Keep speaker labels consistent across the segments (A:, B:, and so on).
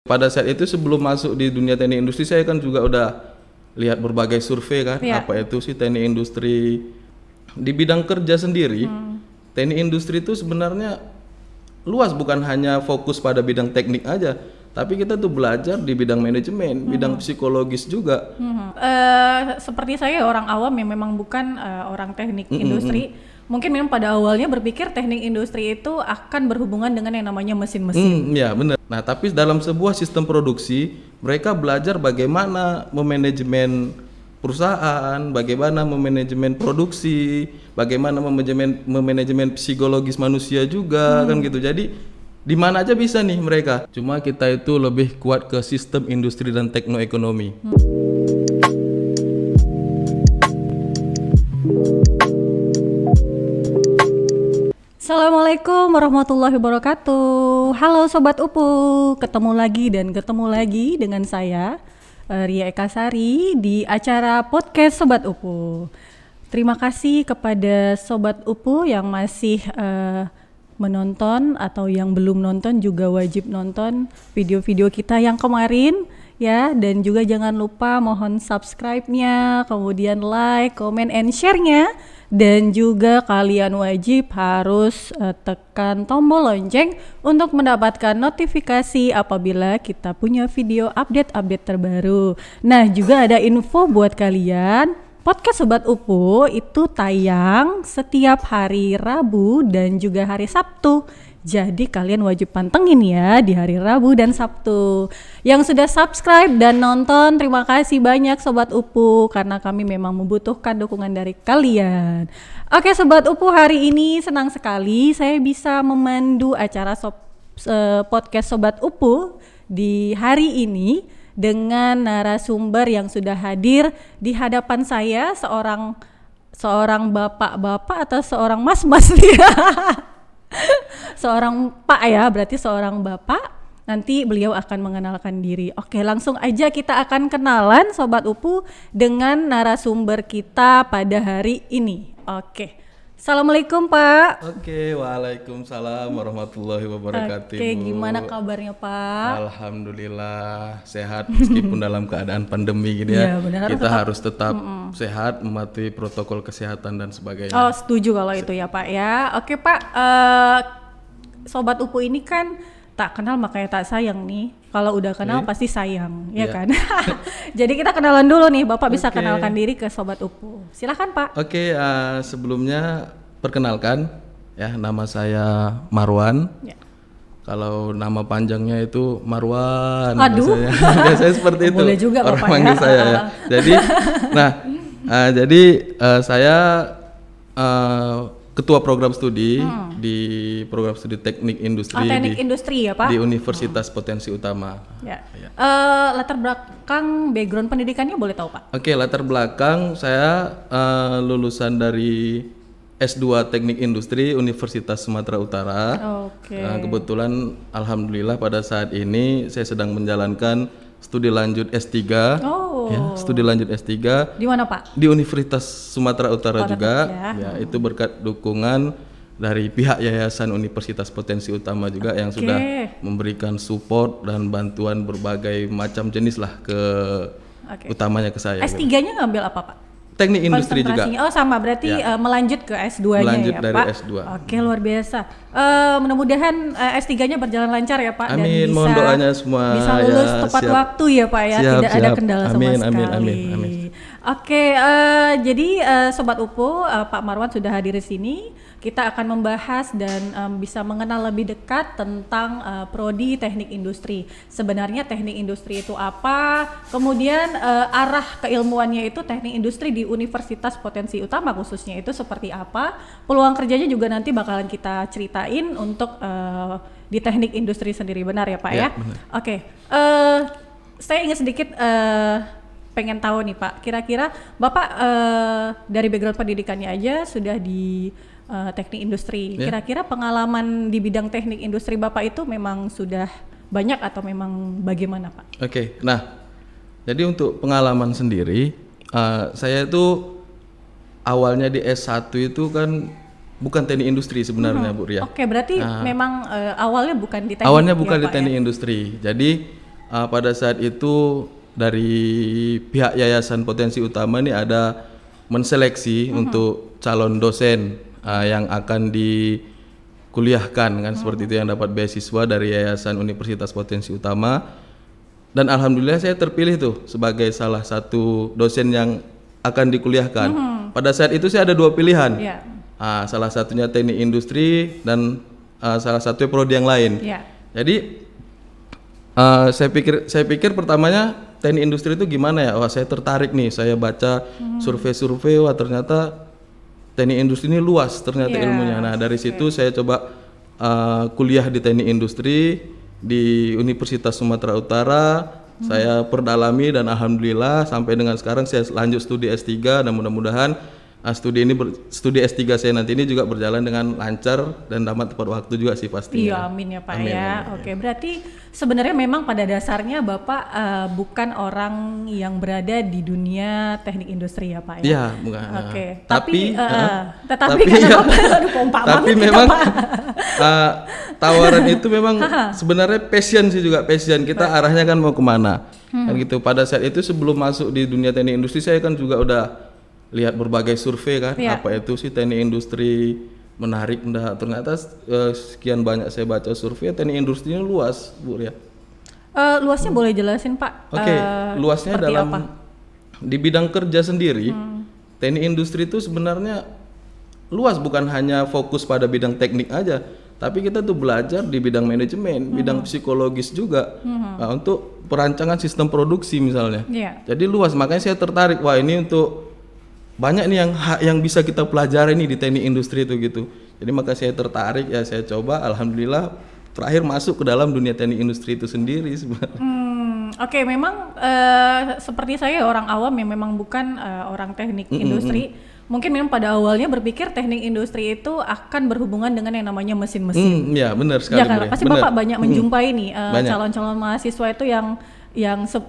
A: Pada saat itu sebelum masuk di dunia teknik industri, saya kan juga udah lihat berbagai survei kan, apa itu sih teknik industri. Di bidang kerja sendiri, teknik industri itu sebenarnya luas, bukan hanya fokus pada bidang teknik aja, tapi kita tuh belajar di bidang manajemen, bidang psikologis juga.
B: Seperti saya orang awam yang memang bukan orang teknik industri, mungkin memang pada awalnya berpikir teknik industri itu akan berhubungan dengan yang namanya mesin-mesin.
A: Ya benar. Nah tapi dalam sebuah sistem produksi, mereka belajar bagaimana memanajemen perusahaan, bagaimana memanajemen produksi, bagaimana memanajemen psikologis manusia juga, kan gitu. Jadi di mana aja bisa nih mereka. Cuma kita itu lebih kuat ke sistem industri dan teknoekonomi.
B: Assalamualaikum warahmatullahi wabarakatuh. Halo Sobat UPU, ketemu lagi dengan saya Ria Eka Sari di acara podcast Sobat UPU. Terima kasih kepada Sobat UPU yang masih menonton atau yang belum nonton juga wajib nonton video-video kita yang kemarin ya, dan juga jangan lupa mohon subscribe-nya, kemudian like, comment, and share-nya, dan juga kalian wajib harus tekan tombol lonceng untuk mendapatkan notifikasi apabila kita punya video update terbaru. Nah, juga ada info buat kalian, podcast Sobat UPU itu tayang setiap hari Rabu dan juga hari Sabtu. Jadi kalian wajib pantengin ya di hari Rabu dan Sabtu. Yang sudah subscribe dan nonton, terima kasih banyak Sobat UPU, karena kami memang membutuhkan dukungan dari kalian. Oke Sobat UPU, hari ini senang sekali saya bisa memandu acara podcast Sobat UPU di hari ini dengan narasumber yang sudah hadir di hadapan saya, seorang bapak-bapak atau seorang mas-mas dia. Seorang pak ya, berarti seorang bapak. Nanti beliau akan mengenalkan diri. Oke, langsung aja kita akan kenalan Sobat UPU dengan narasumber kita pada hari ini. Oke, Assalamualaikum Pak.
A: Oke, waalaikumsalam warahmatullahi wabarakatuh.
B: Oke, gimana kabarnya Pak?
A: Alhamdulillah sehat meskipun dalam keadaan pandemi gitu ya. Benar, kita harus tetap sehat, mematuhi protokol kesehatan dan sebagainya.
B: Oh, setuju kalau itu ya Pak ya. Oke Pak, Sobat UPU ini kan tak kenal makanya tak sayang nih. Kalau udah kenal pasti sayang, ya kan? Jadi kita kenalan dulu nih, Bapak bisa kenalkan diri ke Sobat UPU. Silahkan Pak.
A: Oke, sebelumnya perkenalkan ya, nama saya Marwan. Ya. Kalau nama panjangnya itu Marwan.
B: Aduh.
A: Biasanya seperti itu.
B: Boleh juga
A: orang
B: Bapak
A: manggil saya ya. Jadi, saya ketua program studi di program studi teknik industri.
B: Teknik industri ya Pak?
A: Di Universitas Potensi Utama.
B: Ya. Latar belakang background pendidikannya boleh tahu Pak? Oke,
A: latar belakang saya lulusan dari S2 Teknik Industri Universitas Sumatera Utara. Kebetulan alhamdulillah pada saat ini saya sedang menjalankan studi lanjut S3. Studi lanjut S3.
B: Di mana Pak?
A: Di Universitas Sumatera Utara juga. Ya, itu berkat dukungan dari pihak Yayasan Universitas Potensi Utama juga yang sudah memberikan support dan bantuan berbagai macam jenis lah utamanya ke saya.
B: S3-nya ngambil apa Pak?
A: Teknik industri juga.
B: Oh sama, berarti melanjut ke S2-nya
A: melanjut
B: ya
A: dari
B: Pak?
A: S2.
B: Oke, luar biasa. Mudah-mudahan S3-nya berjalan lancar ya Pak.
A: Amin,
B: dan
A: mohon doanya semua.
B: Bisa lulus tepat waktu ya Pak ya, tidak ada kendala sama sekali. Amin. Oke, jadi Sobat UPU, Pak Marwan sudah hadir di sini. Kita akan membahas dan bisa mengenal lebih dekat tentang prodi teknik industri. Sebenarnya teknik industri itu apa? Kemudian arah keilmuannya itu teknik industri di Universitas Potensi Utama khususnya itu seperti apa? Peluang kerjanya juga nanti bakalan kita ceritain untuk di teknik industri sendiri, benar ya Pak ya?
A: Benar.
B: Oke, saya ingin sedikit pengen tahu nih Pak, kira-kira Bapak dari background pendidikannya aja sudah di teknik industri. Kira-kira pengalaman di bidang teknik industri Bapak itu memang sudah banyak atau memang bagaimana Pak?
A: Oke, nah jadi untuk pengalaman sendiri, saya itu awalnya di S1 itu kan bukan teknik industri sebenarnya Bu Ria.
B: Oke, berarti memang awalnya bukan di teknik.
A: Awalnya bukan
B: ya,
A: di
B: Pak,
A: teknik
B: ya?
A: industri. Jadi pada saat itu dari pihak Yayasan Potensi Utama ini ada menseleksi untuk calon dosen yang akan dikuliahkan kan, seperti itu, yang dapat beasiswa dari Yayasan Universitas Potensi Utama. Dan alhamdulillah saya terpilih tuh sebagai salah satu dosen yang akan dikuliahkan. Pada saat itu saya ada 2 pilihan. Salah satunya teknik industri dan salah satunya prodi yang lain. Jadi saya pikir pertamanya teknik industri itu gimana ya? Wah, saya tertarik nih. Saya baca survei-survei, wah ternyata teknik industri ini luas ternyata ilmunya. Nah, dari situ saya coba kuliah di teknik industri di Universitas Sumatera Utara. Saya perdalami dan alhamdulillah sampai dengan sekarang saya lanjut studi S3 dan mudah-mudahan studi S3 saya nanti ini juga berjalan dengan lancar dan dapat tepat waktu juga sih pastinya.
B: Iya, amin ya Pak. Amin, ya. Amin. Oke, berarti sebenarnya memang pada dasarnya Bapak bukan orang yang berada di dunia teknik industri ya Pak ya?
A: Iya, bukan.
B: Oke,
A: tapi
B: karena Bapak aduh pompa
A: tapi
B: banget
A: memang
B: kita,
A: tawaran itu memang sebenarnya passion sih, juga passion kita arahnya kan mau kemana kan gitu. Pada saat itu sebelum masuk di dunia teknik industri saya kan juga udah lihat berbagai survei kan, apa itu sih teknik industri, menarik enggak, ternyata sekian banyak saya baca survei teknik industrinya luas Bu ya.
B: Luasnya boleh jelasin Pak?
A: Oke, luasnya dalam
B: apa?
A: Di bidang kerja sendiri teknik industri itu sebenarnya luas, bukan hanya fokus pada bidang teknik aja, tapi kita tuh belajar di bidang manajemen, bidang psikologis juga, untuk perancangan sistem produksi misalnya. Jadi luas, makanya saya tertarik, wah ini untuk banyak nih yang bisa kita pelajari nih di teknik industri itu gitu. Jadi maka saya tertarik, ya saya coba, alhamdulillah terakhir masuk ke dalam dunia teknik industri itu sendiri sebenarnya.
B: Oke, memang seperti saya orang awam yang memang bukan orang teknik industri, mungkin memang pada awalnya berpikir teknik industri itu akan berhubungan dengan yang namanya mesin-mesin.
A: Ya benar sekali.
B: Ya kan, pasti Bapak banyak menjumpai nih calon-calon mahasiswa itu yang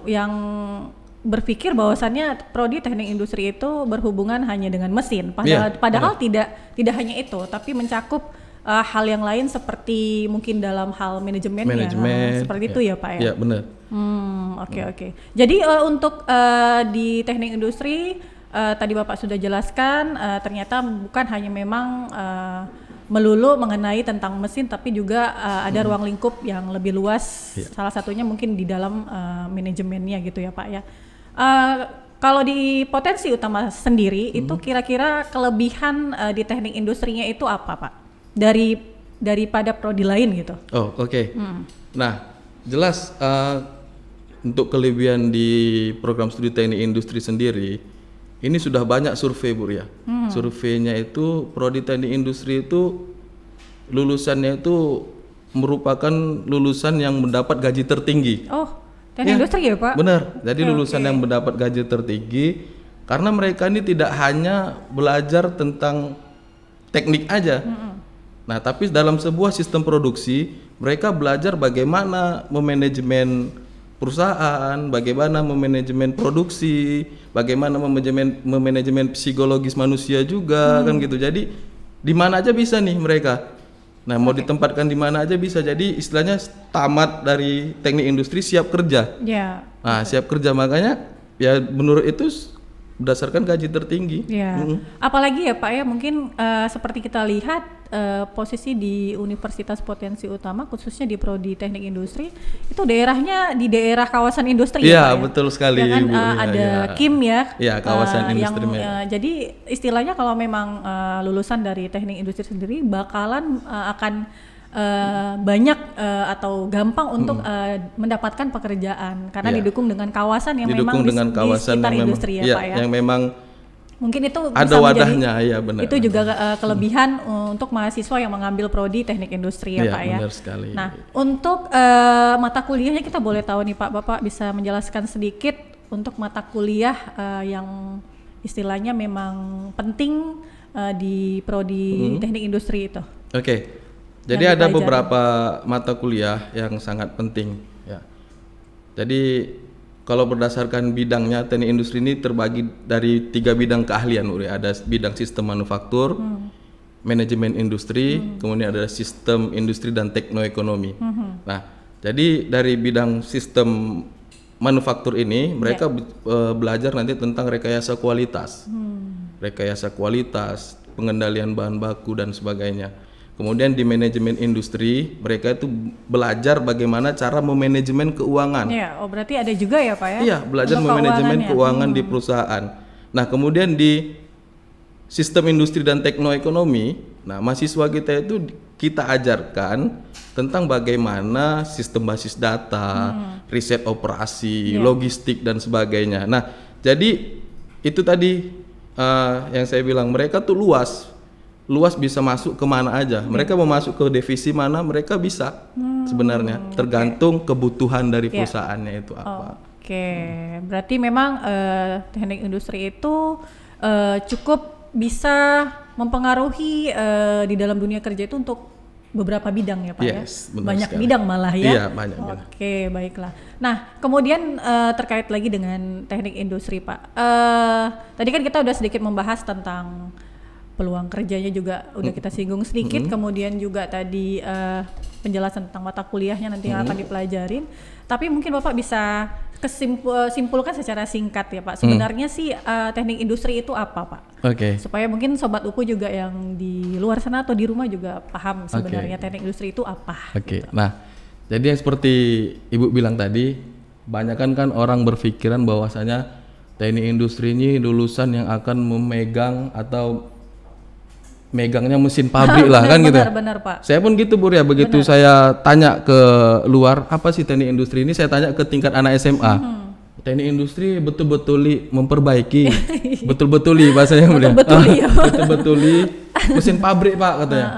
B: berpikir bahwasannya prodi teknik industri itu berhubungan hanya dengan mesin, padahal tidak hanya itu, tapi mencakup hal yang lain seperti mungkin dalam hal manajemennya, seperti itu ya Pak ya.
A: Iya benar.
B: Oke. Jadi untuk di teknik industri tadi Bapak sudah jelaskan, ternyata bukan hanya memang melulu mengenai tentang mesin, tapi juga ada ruang lingkup yang lebih luas. Salah satunya mungkin di dalam manajemennya gitu ya Pak ya. Kalau di Potensi Utama sendiri itu kira-kira kelebihan di teknik industrinya itu apa Pak? Daripada prodi lain gitu.
A: Oh oke. Nah jelas untuk kelebihan di program studi teknik industri sendiri ini sudah banyak survei Bu ya. Surveinya itu prodi teknik industri itu lulusannya itu merupakan lulusan yang mendapat gaji tertinggi.
B: Teknik industri ya Pak?
A: Benar, jadi lulusan yang mendapat gaji tertinggi karena mereka ini tidak hanya belajar tentang teknik aja. Nah tapi dalam sebuah sistem produksi mereka belajar bagaimana memanajemen perusahaan, bagaimana memanajemen produksi, bagaimana memanajemen psikologis manusia juga kan gitu. Jadi di mana aja bisa nih mereka. Nah, mau ditempatkan di mana aja bisa. Jadi istilahnya tamat dari teknik industri siap kerja. Nah, siap kerja, makanya ya menurut itu berdasarkan gaji tertinggi.
B: Apalagi ya Pak ya, mungkin seperti kita lihat posisi di Universitas Potensi Utama khususnya di prodi teknik industri itu daerahnya di daerah kawasan industri ya Pak ya?
A: Betul sekali
B: ya kan,
A: Ibu.
B: Ada Kim ya.
A: Kawasan industri.
B: Jadi istilahnya kalau memang lulusan dari teknik industri sendiri bakalan akan banyak atau gampang untuk mendapatkan pekerjaan karena didukung dengan kawasan yang memang di sekitar industri ya Pak ya. Yang memang mungkin itu
A: ada
B: bisa
A: wadahnya ya benar.
B: Itu juga kelebihan untuk mahasiswa yang mengambil prodi teknik industri ya Pak ya.
A: Benar sekali.
B: Nah, untuk mata kuliahnya kita boleh tahu nih Pak, Bapak bisa menjelaskan sedikit untuk mata kuliah yang istilahnya memang penting di prodi teknik industri itu.
A: Jadi ada beberapa mata kuliah yang sangat penting ya. Jadi kalau berdasarkan bidangnya teknik industri ini terbagi dari 3 bidang keahlian. Ada bidang sistem manufaktur, manajemen industri, kemudian ada sistem industri dan teknoekonomi. Nah Jadi dari bidang sistem manufaktur ini mereka belajar nanti tentang rekayasa kualitas. Rekayasa kualitas, pengendalian bahan baku dan sebagainya. Kemudian di manajemen industri mereka itu belajar bagaimana cara memanajemen keuangan.
B: Iya, oh berarti ada juga ya Pak ya?
A: Iya, belajar memanajemen keuangan di perusahaan. Nah, kemudian di sistem industri dan teknoekonomi, nah mahasiswa kita itu kita ajarkan tentang bagaimana sistem basis data, riset operasi, logistik dan sebagainya. Nah, jadi itu tadi yang saya bilang mereka tuh luas bisa masuk kemana aja. Mereka mau masuk ke divisi mana mereka bisa sebenarnya, tergantung kebutuhan dari perusahaannya itu apa.
B: Oke, berarti memang teknik industri itu cukup bisa mempengaruhi di dalam dunia kerja itu untuk beberapa bidang ya Pak ya? Banyak sekali. Bidang malah ya?
A: Iya, banyak bidang.
B: Oke, baiklah. Nah, kemudian terkait lagi dengan teknik industri Pak. Tadi kan kita udah sedikit membahas tentang peluang kerjanya juga udah kita singgung sedikit, kemudian juga tadi penjelasan tentang mata kuliahnya nanti yang akan dipelajarin. Tapi mungkin Bapak bisa simpulkan secara singkat ya Pak. Sebenarnya sih teknik industri itu apa Pak?
A: Oke.
B: Supaya mungkin Sobat UPU juga yang di luar sana atau di rumah juga paham sebenarnya teknik industri itu apa.
A: Oke. Nah, jadi yang seperti Ibu bilang tadi, banyakan kan orang berpikiran bahwasanya teknik industri ini lulusan yang akan memegang atau megangnya mesin pabrik lah kan gitu.
B: Benar Pak.
A: Saya pun gitu Bu ya, begitu saya tanya ke luar apa sih teknik industri ini, saya tanya ke tingkat anak SMA. Teknik industri betul-betul memperbaiki, betul-betuli bahasanya Bu ya. Betul-betuli mesin pabrik Pak katanya.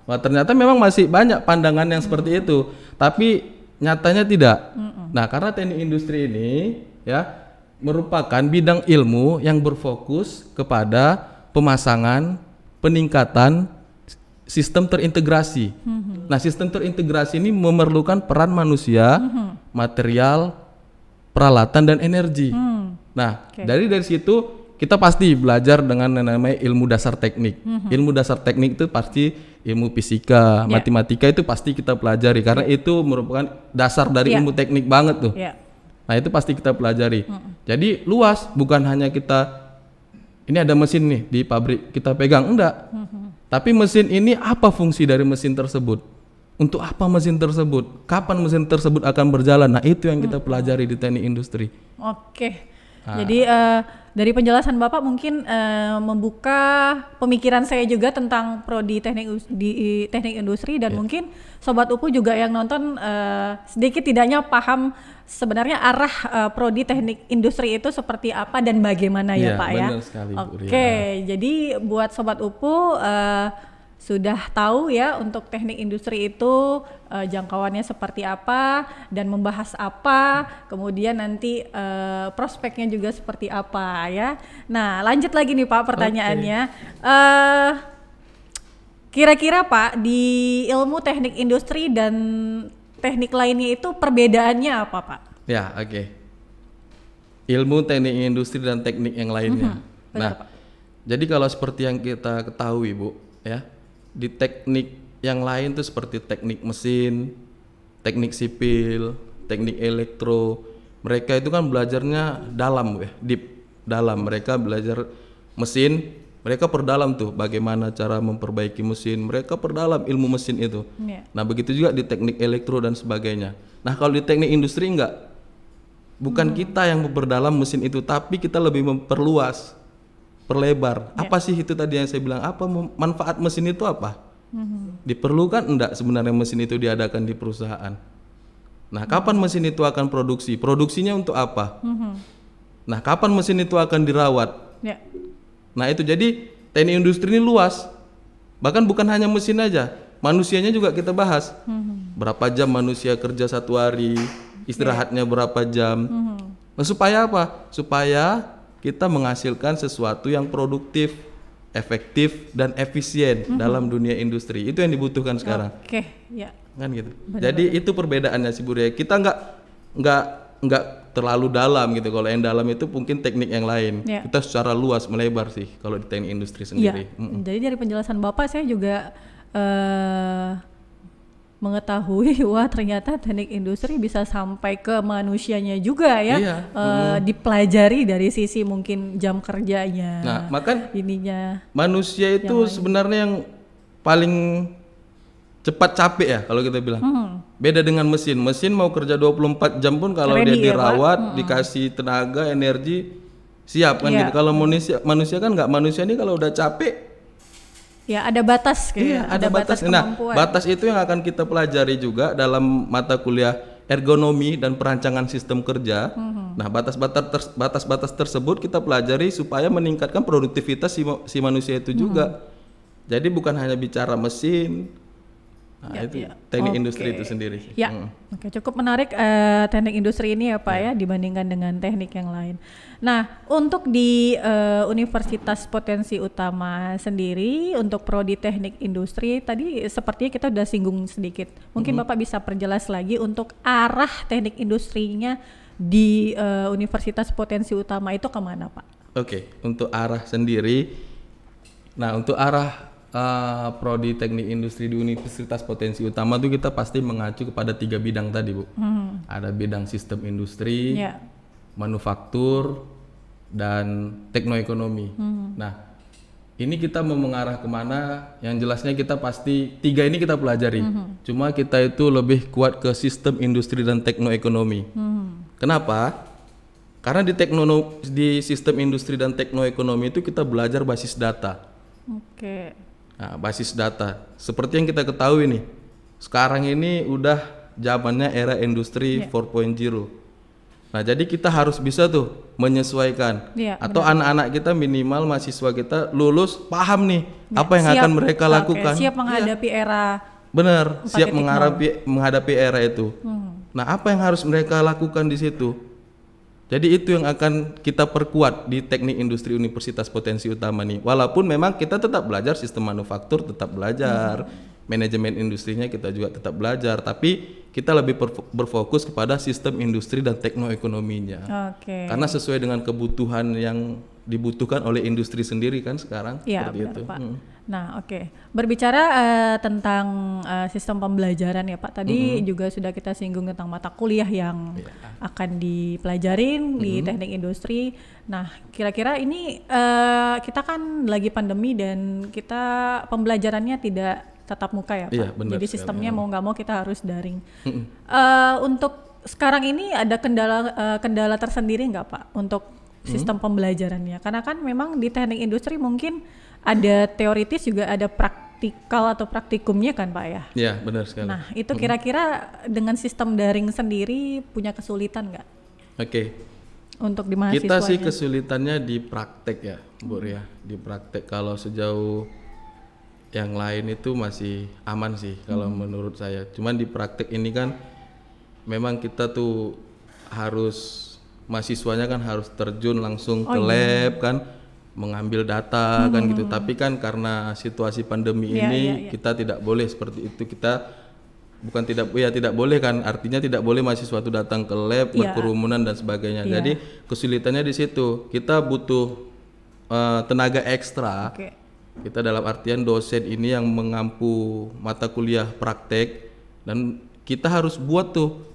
A: Wah, ternyata memang masih banyak pandangan yang seperti itu, tapi nyatanya tidak. Nah, karena teknik industri ini ya merupakan bidang ilmu yang berfokus kepada pemasangan, peningkatan sistem terintegrasi. Nah, sistem terintegrasi ini memerlukan peran manusia, material, peralatan dan energi. Nah, dari situ kita pasti belajar dengan namanya ilmu dasar teknik. Ilmu dasar teknik itu pasti ilmu fisika, matematika itu pasti kita pelajari karena itu merupakan dasar dari ilmu teknik banget tuh. Nah, itu pasti kita pelajari. Jadi luas, bukan hanya kita ini ada mesin nih di pabrik kita pegang, enggak. Tapi mesin ini apa fungsi dari mesin tersebut? Untuk apa mesin tersebut? Kapan mesin tersebut akan berjalan? Nah, itu yang kita pelajari di teknik industri.
B: Oke. Jadi dari penjelasan Bapak mungkin membuka pemikiran saya juga tentang prodi teknik industri dan mungkin Sobat UPU juga yang nonton sedikit tidaknya paham sebenarnya arah prodi teknik industri itu seperti apa dan bagaimana ya Pak ya.
A: Benar sekali,
B: Oke, jadi buat Sobat UPU sudah tahu ya untuk teknik industri itu jangkauannya seperti apa dan membahas apa, kemudian nanti prospeknya juga seperti apa ya. Nah, lanjut lagi nih Pak pertanyaannya. Kira-kira Pak di ilmu teknik industri dan teknik lainnya itu perbedaannya apa Pak?
A: Ya, oke. Ilmu teknik industri dan teknik yang lainnya. Nah, jadi kalau seperti yang kita ketahui Bu, ya, di teknik yang lain tuh seperti teknik mesin, teknik sipil, teknik elektro, mereka itu kan belajarnya dalam ya, deep dalam. Mereka belajar mesin, mereka perdalam tuh bagaimana cara memperbaiki mesin, mereka perdalam ilmu mesin itu. Nah, begitu juga di teknik elektro dan sebagainya. Nah, kalau di teknik industri enggak, bukan kita yang memperdalam mesin itu, tapi kita lebih memperluas, perlebar. Apa sih itu tadi yang saya bilang, apa manfaat mesin itu apa? Diperlukan enggak sebenarnya mesin itu diadakan di perusahaan? Nah, kapan mesin itu akan produksi? Produksinya untuk apa? Nah, kapan mesin itu akan dirawat? Nah, itu jadi teknik industri ini luas. Bahkan bukan hanya mesin aja, manusianya juga kita bahas. Berapa jam manusia kerja satu hari, istirahatnya berapa jam. Nah, supaya apa? Supaya kita menghasilkan sesuatu yang produktif, efektif dan efisien dalam dunia industri. Itu yang dibutuhkan sekarang. Kan gitu. Jadi itu perbedaannya sih Bu. Kita nggak terlalu dalam gitu. Kalau yang dalam itu mungkin teknik yang lain. Kita secara luas melebar sih kalau di teknik industri sendiri.
B: Jadi dari penjelasan Bapak saya juga mengetahui wah ternyata teknik industri bisa sampai ke manusianya juga ya.
A: Iya.
B: Dipelajari dari sisi mungkin jam kerjanya.
A: Nah, maka
B: ininya
A: manusia itu sebenarnya yang paling cepat capek ya kalau kita bilang. Beda dengan mesin. Mesin mau kerja 24 jam pun kalau
B: Ready
A: dia
B: ya,
A: dirawat, dikasih tenaga, energi, siap kan gitu. Kalau manusia kan nggak, manusia ini kalau udah capek
B: ya ada batas gitu.
A: iya, ada batas. Nah,
B: kemampuan.
A: batas itu yang akan kita pelajari juga dalam mata kuliah ergonomi dan perancangan sistem kerja. Nah, batas-batas tersebut kita pelajari supaya meningkatkan produktivitas si manusia itu juga. Jadi bukan hanya bicara mesin. Nah, itu teknik industri itu sendiri.
B: Ya, oke, cukup menarik teknik industri ini ya Pak ya dibandingkan dengan teknik yang lain. Nah, untuk di Universitas Potensi Utama sendiri untuk prodi teknik industri tadi sepertinya kita udah singgung sedikit. Mungkin Bapak bisa perjelas lagi untuk arah teknik industrinya di Universitas Potensi Utama itu kemana Pak?
A: Oke, untuk arah sendiri. Nah, untuk arah prodi teknik industri di Universitas Potensi Utama itu kita pasti mengacu kepada 3 bidang tadi Bu. Ada bidang sistem industri, manufaktur, dan teknoekonomi. Nah, ini kita mau mengarah kemana? Yang jelasnya kita pasti 3 ini kita pelajari. Cuma kita itu lebih kuat ke sistem industri dan teknoekonomi. Kenapa? Karena di sistem industri dan teknoekonomi itu kita belajar basis data.
B: Oke.
A: Nah, basis data. Seperti yang kita ketahui nih, sekarang ini udah zamannya era industri 4.0. Nah, jadi kita harus bisa tuh menyesuaikan. Atau anak-anak kita minimal mahasiswa kita lulus paham nih apa yang akan mereka lakukan.
B: Siap menghadapi era.
A: Benar, siap menghadapi era itu. Nah, apa yang harus mereka lakukan di situ? Jadi itu yang akan kita perkuat di teknik industri Universitas Potensi Utama nih. Walaupun memang kita tetap belajar sistem manufaktur, tetap belajar, manajemen industrinya kita juga tetap belajar, tapi kita lebih berfokus kepada sistem industri dan teknoekonominya. Karena sesuai dengan kebutuhan yang dibutuhkan oleh industri sendiri kan sekarang.
B: Iya,
A: seperti
B: benar,
A: itu.
B: Pak. Nah, berbicara tentang sistem pembelajaran ya Pak, tadi juga sudah kita singgung tentang mata kuliah yang akan dipelajarin di teknik industri. Nah, kira-kira ini kita kan lagi pandemi dan kita pembelajarannya tidak tatap muka ya Pak.
A: Iya, benar
B: jadi
A: sekali.
B: sistemnya mau nggak mau kita harus daring. Untuk sekarang ini ada kendala tersendiri nggak Pak untuk sistem pembelajarannya? Karena kan memang di teknik industri mungkin ada teoritis juga ada praktikal atau praktikumnya kan Pak ya?
A: Iya, benar sekali.
B: Nah, itu kira-kira dengan sistem daring sendiri punya kesulitan nggak?
A: Oke.
B: Untuk di mahasiswanya?
A: Kita sih kesulitannya di praktek ya, Bu ya. Di praktek kalau sejauh yang lain itu masih aman sih kalau menurut saya. Cuman di praktek ini kan memang kita tuh harus mahasiswanya kan harus terjun langsung ke lab kan, mengambil data kan gitu. Tapi kan karena situasi pandemi ini kita tidak boleh seperti itu. Kita bukan tidak boleh kan, artinya tidak boleh mahasiswa itu datang ke lab, berkerumunan dan sebagainya. Jadi kesulitannya di situ. Kita butuh tenaga ekstra. Kita dalam artian dosen ini yang mengampu mata kuliah praktek, dan kita harus buat tuh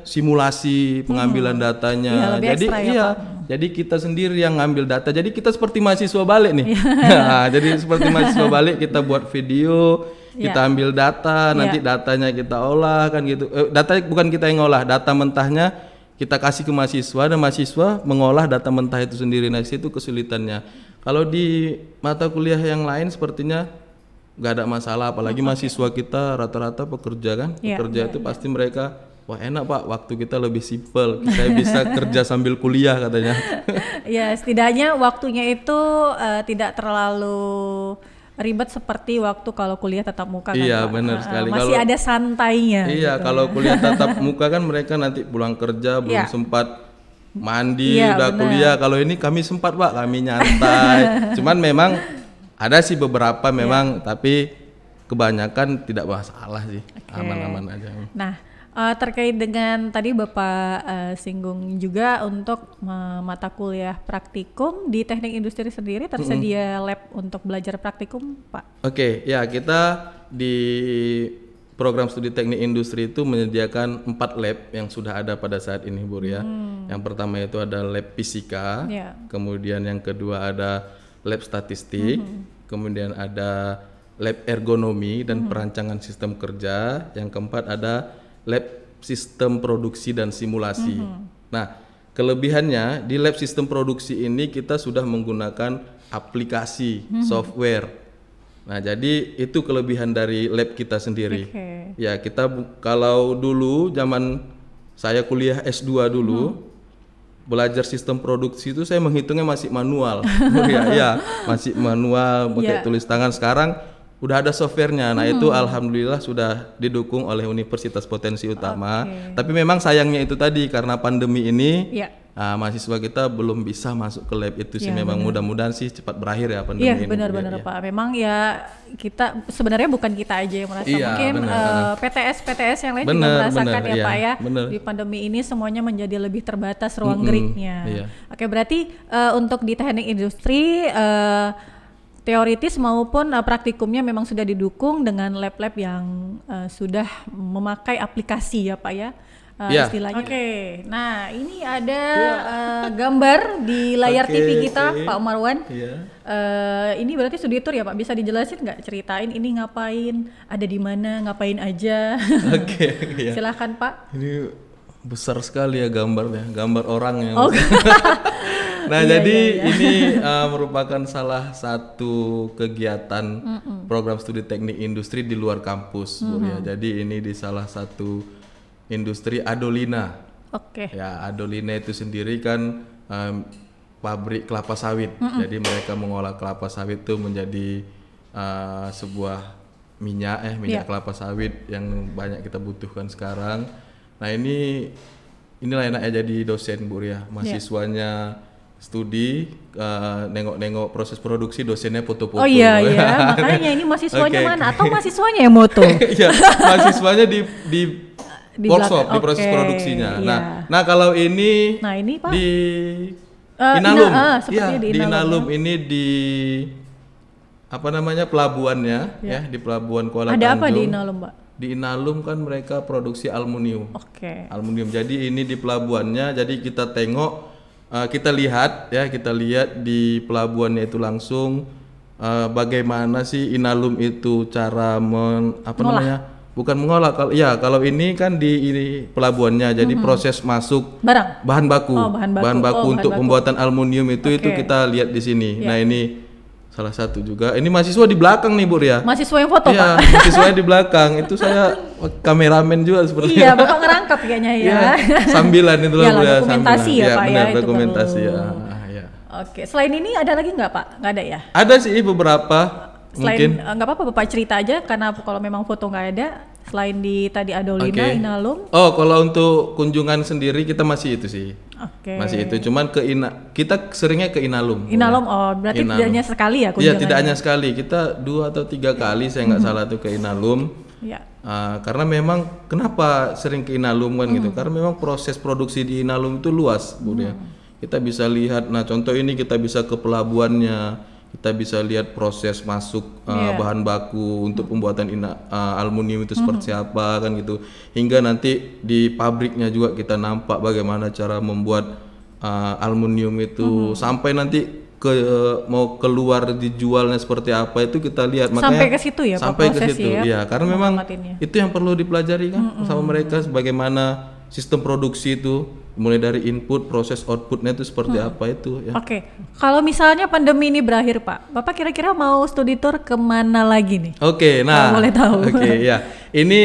A: simulasi pengambilan datanya. Jadi jadi kita sendiri yang ngambil data. Jadi kita seperti mahasiswa balik nih. Nah, jadi seperti mahasiswa balik kita buat video, kita ambil data, nanti datanya kita olah kan gitu. Data bukan kita yang ngolah, data mentahnya kita kasih ke mahasiswa dan mahasiswa mengolah data mentah itu sendiri. Nah, situ kesulitannya. Kalau di mata kuliah yang lain sepertinya nggak ada masalah, apalagi mahasiswa kita rata-rata pekerja kan, pekerja itu pasti mereka, wah enak Pak, waktu kita lebih simpel, saya bisa kerja sambil kuliah katanya.
B: Ya setidaknya waktunya itu tidak terlalu ribet seperti waktu kalau kuliah tatap muka kan
A: Iya
B: Pak?
A: Benar sekali.
B: Masih ada santainya.
A: Iya gitu. Kalau kuliah tatap muka kan mereka nanti pulang kerja belum sempat mandi, udah kuliah. Kalau ini kami sempat Pak, kami nyantai. Cuman memang ada sih beberapa memang, tapi kebanyakan tidak masalah sih, aman-aman aja.
B: Nah, terkait dengan tadi Bapak singgung juga untuk mata kuliah praktikum di teknik industri sendiri tersedia lab untuk belajar praktikum Pak?
A: Oke, ya kita di program studi teknik industri itu menyediakan 4 lab yang sudah ada pada saat ini, Bu ya. Yang pertama itu ada lab fisika, kemudian yang kedua ada lab statistik, kemudian ada lab ergonomi dan perancangan sistem kerja, yang keempat ada lab sistem produksi dan simulasi. Nah, kelebihannya di lab sistem produksi ini kita sudah menggunakan aplikasi software. Nah, jadi itu kelebihan dari lab kita sendiri. Ya, kita kalau dulu zaman saya kuliah S2 dulu, belajar sistem produksi itu saya menghitungnya masih manual. Ya, masih manual pakai tulis tangan. Sekarang udah ada softwarenya. Nah, itu alhamdulillah sudah didukung oleh Universitas Potensi Utama. Tapi memang sayangnya itu tadi karena pandemi ini mahasiswa kita belum bisa masuk ke lab itu sih. Memang mudah-mudahan sih cepat berakhir ya pandemi ini.
B: Iya, benar-benar Pak. Memang ya kita sebenarnya bukan kita aja yang merasa, mungkin PTS yang lain juga merasakan ya Pak ya. Di pandemi ini semuanya menjadi lebih terbatas ruang geraknya. Oke, berarti untuk di teknik industri teoritis maupun praktikumnya memang sudah didukung dengan lab-lab yang sudah memakai aplikasi ya Pak ya. Istilahnya. Oke, nah ini ada gambar di layar TV kita, Pak Marwan. Ini berarti studi tour ya Pak, bisa dijelasin nggak, ceritain ini ngapain, ada di mana, ngapain aja? Silahkan Pak.
A: Ini besar sekali ya gambarnya, gambar orangnya. Nah, jadi ini merupakan salah satu kegiatan program studi teknik industri di luar kampus, Bu ya. Jadi ini di salah satu industri Adolina. Ya, Adolina itu sendiri kan pabrik kelapa sawit. Jadi mereka mengolah kelapa sawit itu menjadi sebuah minyak kelapa sawit yang banyak kita butuhkan sekarang. Nah, inilah enaknya jadi dosen, Bu ya. Mahasiswanya studi, nengok-nengok proses produksi, dosennya foto-foto.
B: Oh iya, makanya ini mahasiswanya mana? Atau mahasiswanya yang moto?
A: Iya, mahasiswanya di workshop, di proses produksinya. Nah, kalau ini, Pak, di Inalum, di Inalum ini di apa namanya pelabuhannya, di pelabuhan Kuala Tanjung.
B: Ada apa di Inalum, Pak?
A: Di Inalum kan mereka produksi aluminium. Aluminium. Jadi ini di pelabuhannya. Jadi kita tengok, kita lihat di pelabuhannya itu langsung bagaimana sih Inalum itu cara bukan mengolah, kalau ini kan di pelabuhannya, jadi proses masuk bahan baku untuk pembuatan aluminium itu kita lihat di sini. Nah, ini salah satu juga. Ini mahasiswa di belakang nih, Bu ya.
B: Mahasiswa yang foto, Pak.
A: Mahasiswa di belakang. Itu saya kameramen juga seperti.
B: Iya, Bapak ngerangkap kayaknya ya.
A: Sambilan itu lah, Bu ya.
B: Dokumentasi ya, Pak ya.
A: Dokumentasi ya.
B: Oke, selain ini ada lagi nggak, Pak? Nggak ada ya?
A: Ada sih beberapa.
B: Selain nggak apa-apa Bapak cerita aja, karena kalau memang foto nggak ada, selain di tadi Adolina, Inalum.
A: Oh, kalau untuk kunjungan sendiri kita masih itu sih. Masih itu, cuman kita seringnya ke Inalum.
B: Inalum, berarti tidak hanya sekali ya kunjungannya?
A: Iya, tidak hanya sekali, kita 2 atau 3 kali saya nggak salah tuh ke Inalum. Karena memang kenapa sering ke Inalum kan gitu? Karena memang proses produksi di Inalum itu luas, Bu ya. Kita bisa lihat, nah contoh ini kita bisa ke pelabuhannya. Kita bisa lihat proses masuk bahan baku untuk pembuatan aluminium itu seperti apa kan gitu. Hingga nanti di pabriknya juga kita nampak bagaimana cara membuat aluminium itu sampai nanti mau keluar dijualnya seperti apa itu kita lihat. Makanya
B: sampai ke situ ya,
A: sampai ke situ ya. Karena memang itu yang perlu dipelajari kan sama mereka, bagaimana sistem produksi itu, mulai dari input, proses, outputnya itu seperti apa itu ya.
B: Kalau misalnya pandemi ini berakhir Pak, Bapak kira-kira mau studi tour kemana lagi nih?
A: Nah,
B: boleh tahu.
A: Ini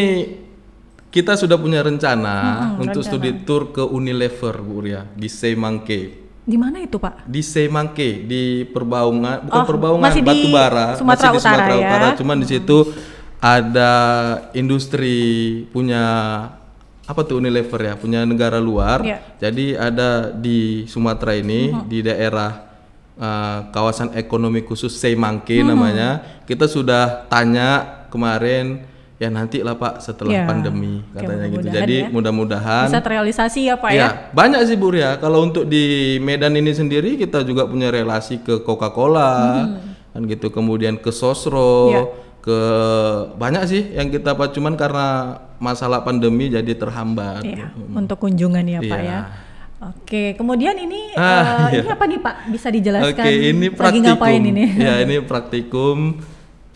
A: kita sudah punya rencana untuk studi tour ke Unilever, Bu Ria, di Semangke.
B: Di mana itu Pak?
A: Di Semangke, di Perbaungan, bukan Perbaungan,
B: masih
A: Batubara,
B: masih di Sumatera Utara.
A: Cuman di situ ada industri punya apa tuh Unilever ya, punya negara luar. Jadi ada di Sumatera ini, di daerah kawasan ekonomi khusus Semangke namanya. Kita sudah tanya kemarin, ya nanti lah Pak setelah pandemi katanya gitu. Jadi mudah-mudahan
B: bisa terrealisasi ya Pak ya.
A: Banyak sih Bu ya. Kalau untuk di Medan ini sendiri kita juga punya relasi ke Coca-Cola kan gitu, kemudian ke Sosro, ke banyak sih yang kita Pak, cuman karena masalah pandemi jadi terhambat.
B: Iya, untuk kunjungan ya Pak
A: Iya.
B: ya. Oke, kemudian ini
A: Iya.
B: ini apa nih Pak? Bisa dijelaskan?
A: Oke, ini
B: Lagi
A: praktikum.
B: ngapain ini?
A: Ya, ini praktikum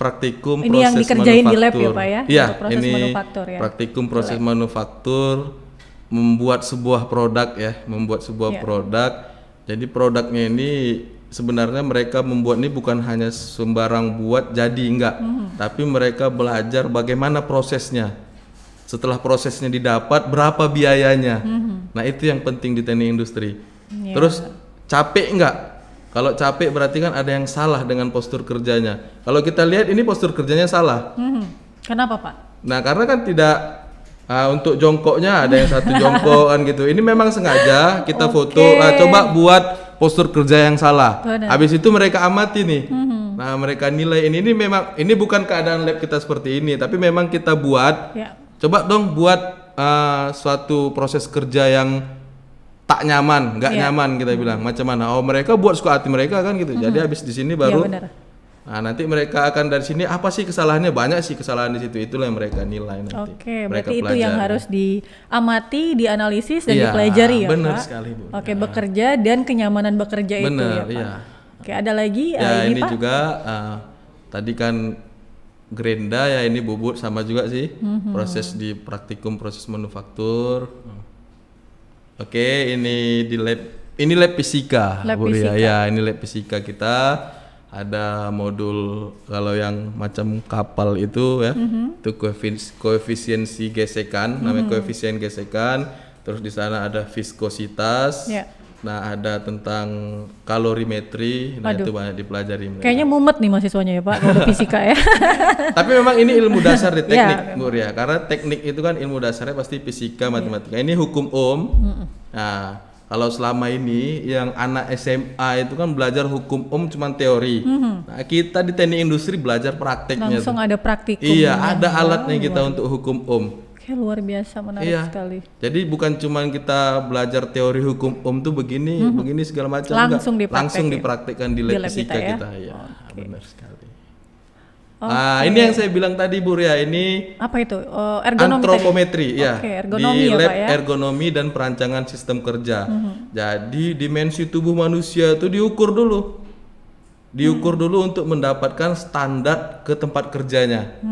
B: Ini
A: proses
B: yang dikerjain di lab ya,
A: manufaktur.
B: Pak ya?
A: Iya,
B: Untuk proses
A: ini
B: manufaktur ya?
A: praktikum proses manufaktur, membuat sebuah produk ya,
B: Iya.
A: produk. Jadi produknya ini sebenarnya mereka membuat ini bukan hanya sembarang buat jadi enggak, tapi mereka belajar bagaimana prosesnya. Setelah prosesnya didapat, berapa biayanya. Nah, itu yang penting di teknik industri.
B: Iya.
A: Terus capek enggak? Kalau capek berarti kan ada yang salah dengan postur kerjanya. Kalau kita lihat ini postur kerjanya salah.
B: Kenapa Pak?
A: Nah, karena kan tidak untuk jongkoknya ada yang satu jongkok kan gitu. Ini memang sengaja kita foto, coba buat postur kerja yang salah.
B: Benar.
A: Habis itu mereka amati nih. Nah, mereka nilai ini memang ini bukan keadaan lab kita seperti ini, tapi memang kita buat.
B: Ya.
A: Coba dong buat suatu proses kerja yang tak nyaman, nggak nyaman kita bilang. Macam mana? Oh, mereka buat suka hati mereka kan gitu. Jadi habis di sini baru.
B: Iya, benar.
A: Nah, nanti mereka akan dari sini apa sih kesalahannya? Banyak sih kesalahan di situ. Itulah yang mereka nilai nanti.
B: Oke,
A: Mereka
B: berarti itu yang
A: pelajari.
B: harus diamati, dianalisis dan
A: Iya,
B: dipelajari ya
A: benar
B: Pak?
A: sekali, Bu.
B: Oke, bekerja dan kenyamanan bekerja itu ya
A: Benar,
B: Pak?
A: iya.
B: Oke, ada lagi
A: Ya,
B: ini
A: ini
B: Pak?
A: juga tadi kan Grenda ya, ini Bubut sama juga sih. Proses di praktikum proses manufaktur. Oke, ini di lab fisika.
B: Lab
A: Bu Ria.
B: fisika.
A: Ya, ini lab fisika kita. Ada modul kalau yang macam kapal itu ya, itu koefisiensi gesekan, namanya koefisien gesekan. Terus di sana ada viskositas.
B: Ya.
A: Nah, ada tentang kalorimetri. Nah,
B: Aduh.
A: itu banyak dipelajari mereka.
B: Kayaknya mumet nih mahasiswanya ya Pak, kalau udah fisika ya.
A: Tapi memang ini ilmu dasar di teknik,
B: Ya,
A: Bu Ria. Karena teknik itu kan ilmu dasarnya pasti fisika, matematika. Ini hukum Ohm. Nah, kalau selama ini yang anak SMA itu kan belajar hukum Ohm cuma teori. Nah, kita di teknik industri belajar prakteknya.
B: Langsung ada praktikum.
A: Iya, ada alatnya kita untuk hukum Ohm.
B: Oke, luar biasa, menarik
A: Iya.
B: sekali.
A: Jadi bukan cuma kita belajar teori hukum Ohm tuh begini, begini segala macam.
B: Langsung
A: enggak. Langsung
B: dipraktekin.
A: dipraktikkan di
B: Di
A: lab
B: lab
A: fisika
B: kita ya?
A: kita. Iya, benar sekali.
B: Oke.
A: Ini yang saya bilang tadi Bu Ria, ini
B: Apa itu? Ergonomi
A: antropometri
B: tadi?
A: ya.
B: Oke, ergonomi
A: di
B: ya,
A: lab
B: Pak ya?
A: ergonomi dan perancangan sistem kerja. Jadi dimensi tubuh manusia itu diukur dulu. Diukur dulu untuk mendapatkan standar ke tempat kerjanya.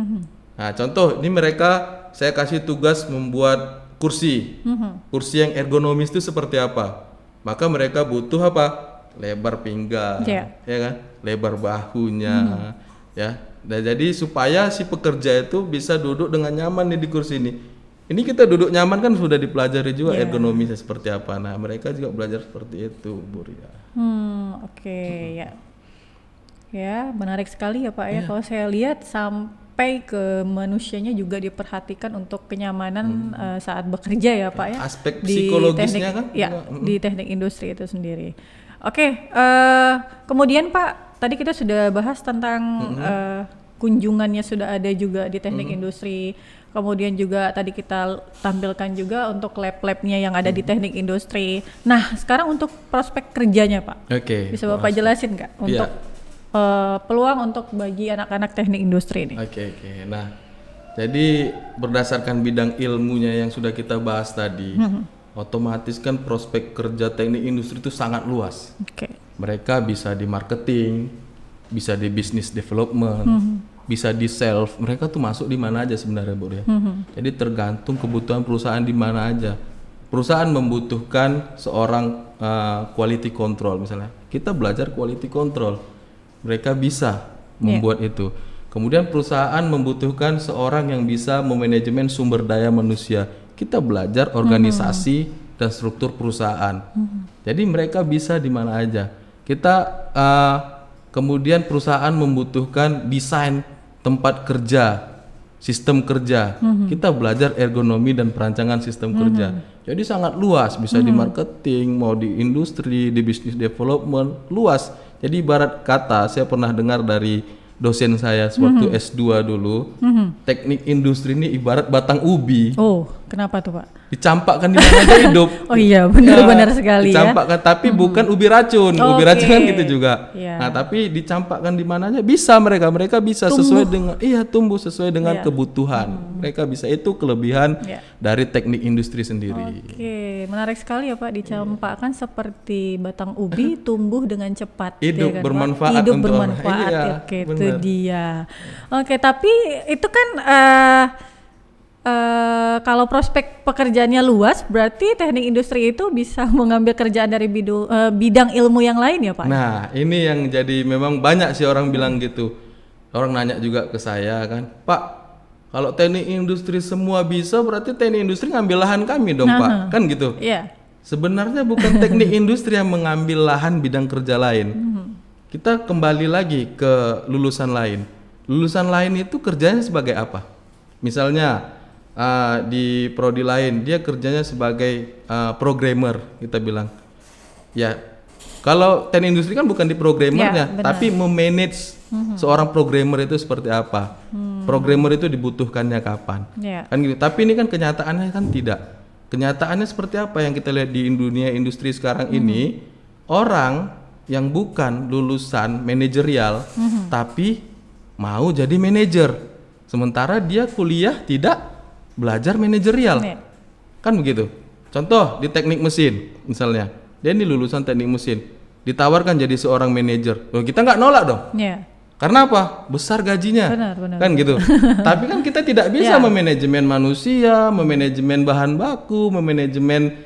A: Nah, contoh ini mereka saya kasih tugas membuat kursi. Kursi yang ergonomis itu seperti apa? Maka mereka butuh apa? Lebar pinggang,
B: Iya.
A: ya kan? Lebar bahunya, ya. Nah, jadi supaya si pekerja itu bisa duduk dengan nyaman nih di kursi ini. Ini kita duduk nyaman kan sudah dipelajari juga ergonomisnya seperti apa. Nah, mereka juga belajar seperti itu, Bu Ria.
B: Oke, ya. Ya, menarik sekali ya Pak ya. Kalau saya lihat sampai ke manusianya juga diperhatikan untuk kenyamanan saat bekerja ya Pak ya.
A: Aspek
B: Di
A: psikologisnya
B: teknik,
A: kan
B: ya,
A: juga,
B: di teknik industri itu sendiri. Oke, kemudian Pak, tadi kita sudah bahas tentang kunjungannya sudah ada juga di teknik industri. Kemudian juga tadi kita tampilkan juga untuk lab-labnya yang ada di teknik industri. Nah, sekarang untuk prospek kerjanya Pak,
A: Oke.
B: bisa Bapak jelasin nggak untuk peluang untuk bagi anak-anak teknik industri ini?
A: Oke. Nah, jadi berdasarkan bidang ilmunya yang sudah kita bahas tadi, otomatis kan prospek kerja teknik industri itu sangat luas.
B: Oke.
A: Mereka bisa di marketing, bisa di business development, bisa di sales. Mereka tuh masuk di mana aja sebenarnya, Bu ya. Jadi tergantung kebutuhan perusahaan di mana aja. Perusahaan membutuhkan seorang quality control misalnya. Kita belajar quality control. Mereka bisa membuat itu. Kemudian perusahaan membutuhkan seorang yang bisa memanajemen sumber daya manusia. Kita belajar organisasi dan struktur perusahaan. Jadi mereka bisa di mana aja. Kita kemudian perusahaan membutuhkan desain tempat kerja, sistem kerja. Kita belajar ergonomi dan perancangan sistem kerja. Jadi sangat luas, bisa di marketing, mau di industri, di business development, luas. Jadi ibarat kata, saya pernah dengar dari dosen saya sewaktu S2 dulu, teknik industri ini ibarat batang ubi.
B: Oh. Kenapa tuh Pak?
A: Dicampakkan di mana aja hidup.
B: Oh iya, benar-benar sekali ya.
A: Dicampakkan, tapi bukan ubi racun. Ubi racun kan gitu juga. Nah, tapi dicampakkan di mana aja bisa mereka bisa tumbuh sesuai dengan tumbuh sesuai dengan kebutuhan. Mereka bisa, itu kelebihan dari teknik industri sendiri.
B: Oke, menarik sekali ya Pak, dicampakkan seperti batang ubi tumbuh dengan cepat.
A: Hidup
B: ya kan,
A: bermanfaat
B: Pak? Hidup
A: untuk
B: bermanfaat. Oke, itu dia. Oke, tapi itu kan kalau prospek pekerjaannya luas, berarti teknik industri itu bisa mengambil kerjaan dari bidang ilmu yang lain ya Pak?
A: Nah, ini yang jadi memang banyak sih orang bilang gitu. Orang nanya juga ke saya kan, Pak, kalau teknik industri semua bisa, berarti teknik industri ngambil lahan kami dong Pak, kan gitu.
B: Iya.
A: Sebenarnya bukan teknik industri yang mengambil lahan bidang kerja lain. Kita kembali lagi ke lulusan lain. Lulusan lain itu kerjanya sebagai apa? Misalnya di prodi lain dia kerjanya sebagai programmer, kita bilang ya. Kalau teknik industri kan bukan di programmernya, tapi memanage seorang programmer itu seperti apa, programmer itu dibutuhkannya kapan, kan gitu. Tapi ini kan kenyataannya kan tidak. Kenyataannya seperti apa yang kita lihat di dunia industri sekarang ini, orang yang bukan lulusan manajerial tapi mau jadi manajer, sementara dia kuliah tidak belajar manajerial, kan begitu. Contoh di teknik mesin misalnya, dia ini lulusan teknik mesin, ditawarkan jadi seorang manajer, kita nggak nolak dong. Karena apa? Besar gajinya, kan gitu. Tapi kan kita tidak bisa memanajemen manusia, memanajemen bahan baku, memanajemen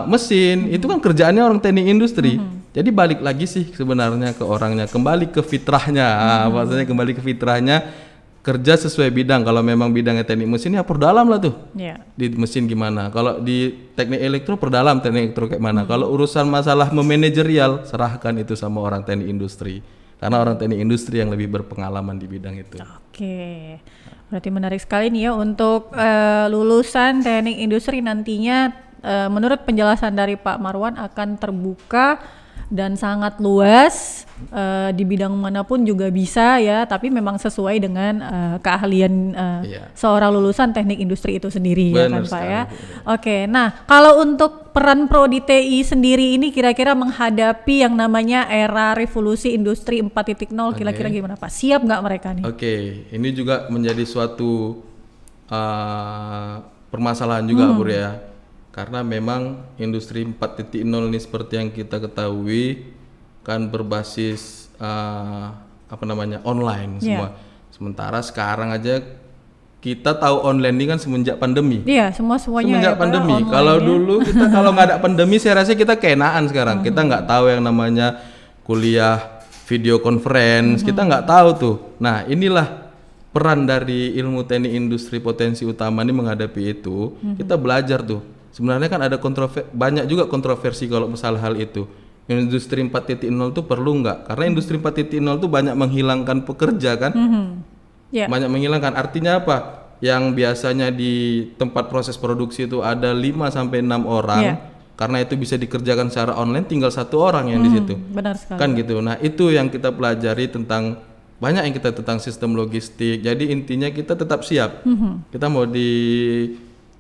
A: mesin. Itu kan kerjaannya orang teknik industri. Jadi balik lagi sih sebenarnya ke orangnya, kembali ke fitrahnya. Maksudnya kembali ke fitrahnya, kerja sesuai bidang. Kalau memang bidangnya teknik mesin, ya perdalam lah tuh. Di mesin gimana? Kalau di teknik elektro, perdalam teknik elektro kayak mana? Kalau urusan masalah memanajerial, serahkan itu sama orang teknik industri. Karena orang teknik industri yang lebih berpengalaman di bidang itu.
B: Oke, berarti menarik sekali nih ya untuk lulusan teknik industri nantinya menurut penjelasan dari Pak Marwan akan terbuka dan sangat luas, di bidang manapun juga bisa ya, tapi memang sesuai dengan keahlian seorang lulusan teknik industri itu sendiri. Benar ya kan Pak ya. Oke, nah kalau untuk peran Prodi TI sendiri ini kira-kira menghadapi yang namanya era revolusi industri 4.0, kira-kira gimana Pak? Siap nggak mereka nih?
A: Oke, ini juga menjadi suatu permasalahan juga Bu ya. Karena memang industri 4.0 ini seperti yang kita ketahui kan berbasis online semua. Sementara sekarang aja kita tahu online ini kan semenjak pandemi.
B: Iya, semuanya
A: semenjak pandemi. Kalau dulu kita kalau nggak ada pandemi, saya rasa kita keenaan sekarang. Kita nggak tahu yang namanya kuliah video conference, kita nggak tahu tuh. Nah, inilah peran dari ilmu teknik industri potensi utama ini menghadapi itu. Kita belajar tuh. Sebenarnya kan ada banyak juga kontroversi kalau masalah hal itu. Industri 4.0 itu perlu nggak? Karena industri 4.0 itu banyak menghilangkan pekerja kan? Banyak menghilangkan. Artinya apa? Yang biasanya di tempat proses produksi itu ada 5-6 orang, karena itu bisa dikerjakan secara online, tinggal 1 orang yang di situ.
B: Benar sekali.
A: Kan gitu. Nah itu yang kita pelajari banyak yang kita tentang sistem logistik. Jadi intinya kita tetap siap. Kita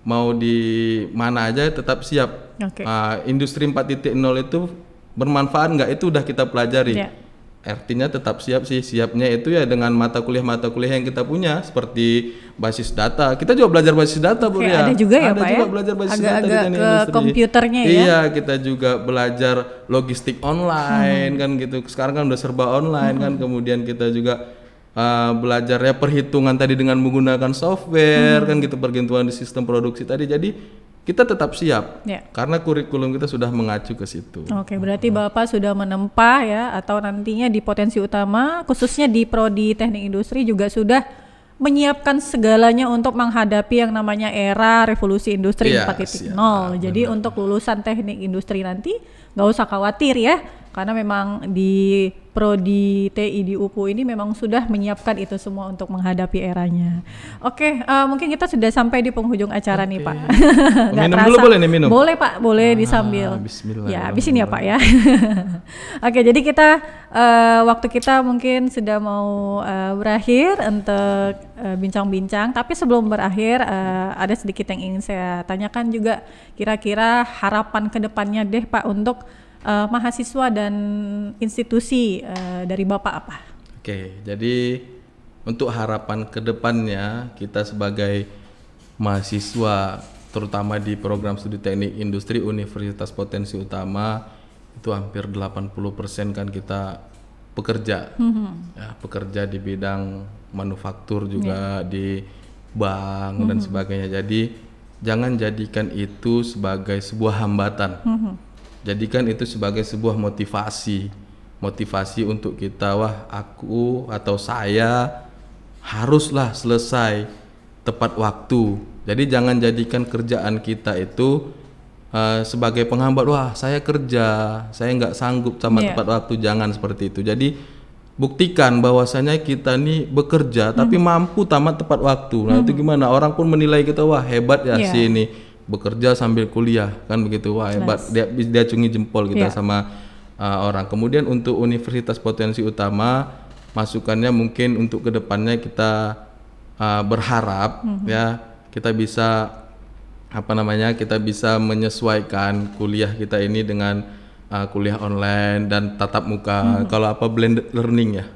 A: mau di mana aja tetap siap. Industri 4.0 itu bermanfaat nggak, itu udah kita pelajari. Artinya tetap siap sih. Siapnya itu ya dengan mata kuliah yang kita punya, seperti basis data. Kita juga belajar basis data Bu ya.
B: Ada juga ya
A: Pak
B: ya?
A: Belajar basis data
B: agak
A: di
B: ke
A: industri.
B: Komputernya ya?
A: Iya, kita juga belajar logistik online kan gitu. Sekarang kan udah serba online kan. Kemudian kita juga belajarnya perhitungan tadi dengan menggunakan software kan gitu, perhitungan di sistem produksi tadi. Jadi kita tetap siap karena kurikulum kita sudah mengacu ke situ. Oke,
B: berarti Bapak sudah menempa ya, atau nantinya di potensi utama khususnya di Prodi Teknik Industri juga sudah menyiapkan segalanya untuk menghadapi yang namanya era revolusi industri 4.0. Jadi untuk lulusan teknik industri nanti nggak usah khawatir ya, karena memang di Prodi TI di UPU ini memang sudah menyiapkan itu semua untuk menghadapi eranya. Oke, mungkin kita sudah sampai di penghujung acara nih Pak.
A: Minum dulu boleh nih minum?
B: Boleh Pak, boleh disambil.
A: Bismillah.
B: Ya, habis ini ya Pak ya. Oke, jadi kita waktu kita mungkin sudah mau berakhir untuk bincang-bincang. Tapi sebelum berakhir ada sedikit yang ingin saya tanyakan juga. Kira-kira harapan kedepannya deh Pak untuk mahasiswa dan institusi dari Bapak apa?
A: Oke, jadi untuk harapan kedepannya kita sebagai mahasiswa terutama di program studi teknik industri Universitas Potensi Utama itu hampir 80% kan kita pekerja, ya, pekerja di bidang manufaktur juga di bank dan sebagainya. Jadi jangan jadikan itu sebagai sebuah hambatan. Jadikan itu sebagai sebuah motivasi untuk kita, wah aku atau saya haruslah selesai tepat waktu. Jadi jangan jadikan kerjaan kita itu sebagai penghambat, wah saya kerja, saya nggak sanggup sama tepat waktu, jangan seperti itu. Jadi buktikan bahwasanya kita nih bekerja tapi mampu tamat tepat waktu. Nah itu gimana? Orang pun menilai kita, wah hebat ya si ini bekerja sambil kuliah, kan begitu, wah hebat, dia acungi jempol kita sama orang. Kemudian untuk Universitas Potensi Utama masukannya mungkin untuk kedepannya kita berharap ya kita bisa kita bisa menyesuaikan kuliah kita ini dengan kuliah online dan tatap muka. Kalau blended learning ya,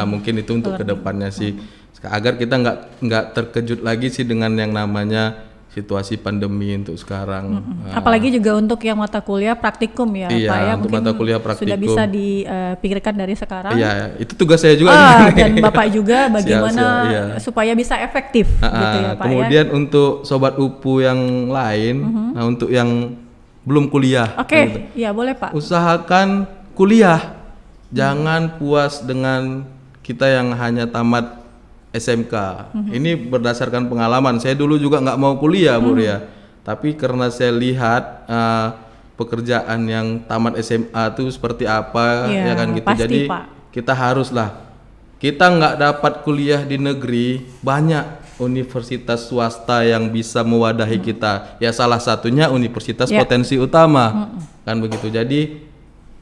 A: mungkin itu untuk kedepannya sih, agar kita nggak terkejut lagi sih dengan yang namanya situasi pandemi untuk sekarang.
B: Apalagi juga untuk yang mata kuliah praktikum ya Pak ya,
A: untuk
B: mungkin
A: mata kuliah praktikum
B: sudah bisa dipikirkan dari sekarang.
A: Iya, itu tugas saya juga.
B: Dan Bapak juga bagaimana supaya bisa efektif gitu ya Pak.
A: Kemudian untuk Sobat UPU yang lain, nah untuk yang belum kuliah.
B: Oke, ya boleh Pak.
A: Usahakan kuliah, jangan puas dengan kita yang hanya tamat SMK. Ini berdasarkan pengalaman. Saya dulu juga nggak mau kuliah, Bu Ria. Tapi karena saya lihat pekerjaan yang tamat SMA itu seperti apa, ya kan gitu.
B: Pasti,
A: jadi
B: Pak,
A: kita haruslah. Kita nggak dapat kuliah di negeri, banyak universitas swasta yang bisa mewadahi kita. Ya salah satunya Universitas Potensi Utama, kan begitu. Jadi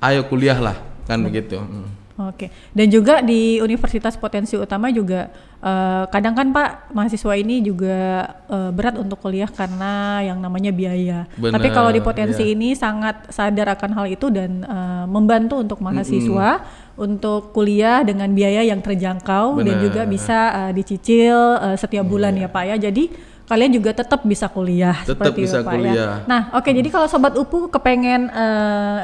A: ayo kuliahlah, kan begitu.
B: Oke, dan juga di Universitas Potensi Utama juga kadang kan Pak, mahasiswa ini juga berat untuk kuliah karena yang namanya biaya.
A: Bener,
B: tapi kalau di Potensi ini sangat sadar akan hal itu dan membantu untuk mahasiswa untuk kuliah dengan biaya yang terjangkau. Dan juga bisa dicicil setiap bulan ya Pak ya. Jadi kalian juga tetap bisa kuliah,
A: tetap
B: seperti
A: bisa
B: Pak
A: kuliah.
B: Ya. Nah, oke, jadi kalau Sobat UPU kepengen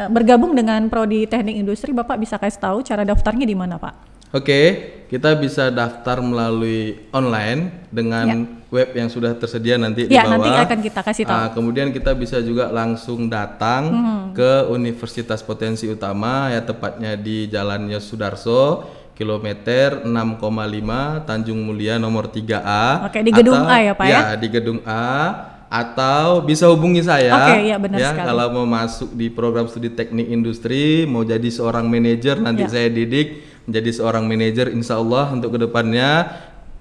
B: bergabung dengan Prodi Teknik Industri, Bapak bisa kasih tahu cara daftarnya di mana, Pak?
A: Oke, kita bisa daftar melalui online dengan web yang sudah tersedia nanti di bawah.
B: Nanti akan kita kasih tahu.
A: Kemudian kita bisa juga langsung datang ke Universitas Potensi Utama, ya tepatnya di Jalan Yosudarso, kilometer 6,5 Tanjung Mulia nomor 3A.
B: Oke, di gedung A ya Pak ya?
A: Ya, di gedung A, atau bisa hubungi saya.
B: Oke, ya benar sekali.
A: Kalau mau masuk di program studi teknik industri, mau jadi seorang manajer, nanti saya didik menjadi seorang manajer insya Allah untuk kedepannya.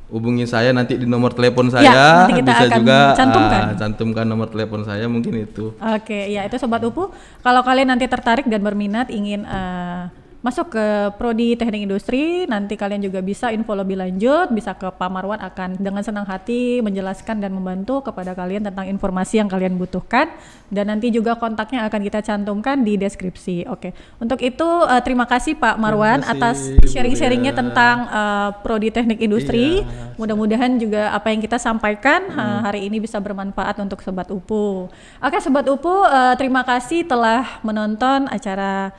A: Hubungi saya nanti di nomor telepon saya,
B: nanti kita
A: bisa
B: akan
A: juga
B: cantumkan
A: nomor telepon saya, mungkin itu.
B: Oke, ya itu Sobat UPU, kalau kalian nanti tertarik dan berminat ingin masuk ke Prodi Teknik Industri, nanti kalian juga bisa info lebih lanjut, bisa ke Pak Marwan, akan dengan senang hati menjelaskan dan membantu kepada kalian tentang informasi yang kalian butuhkan, dan nanti juga kontaknya akan kita cantumkan di deskripsi. Oke, untuk itu terima kasih Pak Marwan atas sharing-sharingnya tentang Prodi Teknik Industri. Mudah-mudahan juga apa yang kita sampaikan hari ini bisa bermanfaat untuk Sobat UPU. Oke Sobat UPU, terima kasih telah menonton acara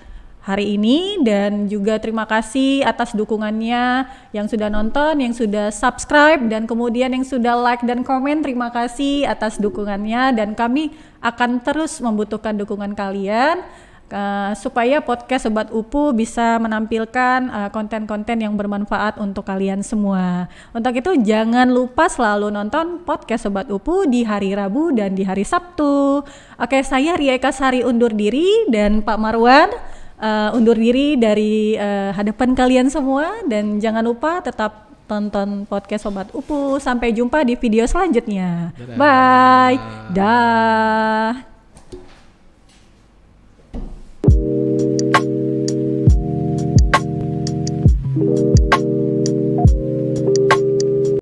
B: hari ini, dan juga terima kasih atas dukungannya yang sudah nonton, yang sudah subscribe, dan kemudian yang sudah like dan komen. Terima kasih atas dukungannya, dan kami akan terus membutuhkan dukungan kalian supaya podcast Sobat UPU bisa menampilkan konten-konten yang bermanfaat untuk kalian semua. Untuk itu jangan lupa selalu nonton podcast Sobat UPU di hari Rabu dan di hari Sabtu. Oke, saya Ria Eka Sari undur diri, dan Pak Marwan undur diri dari hadapan kalian semua dan jangan lupa tetap tonton podcast Sobat UPU. Sampai jumpa di video selanjutnya. Bye. Dah.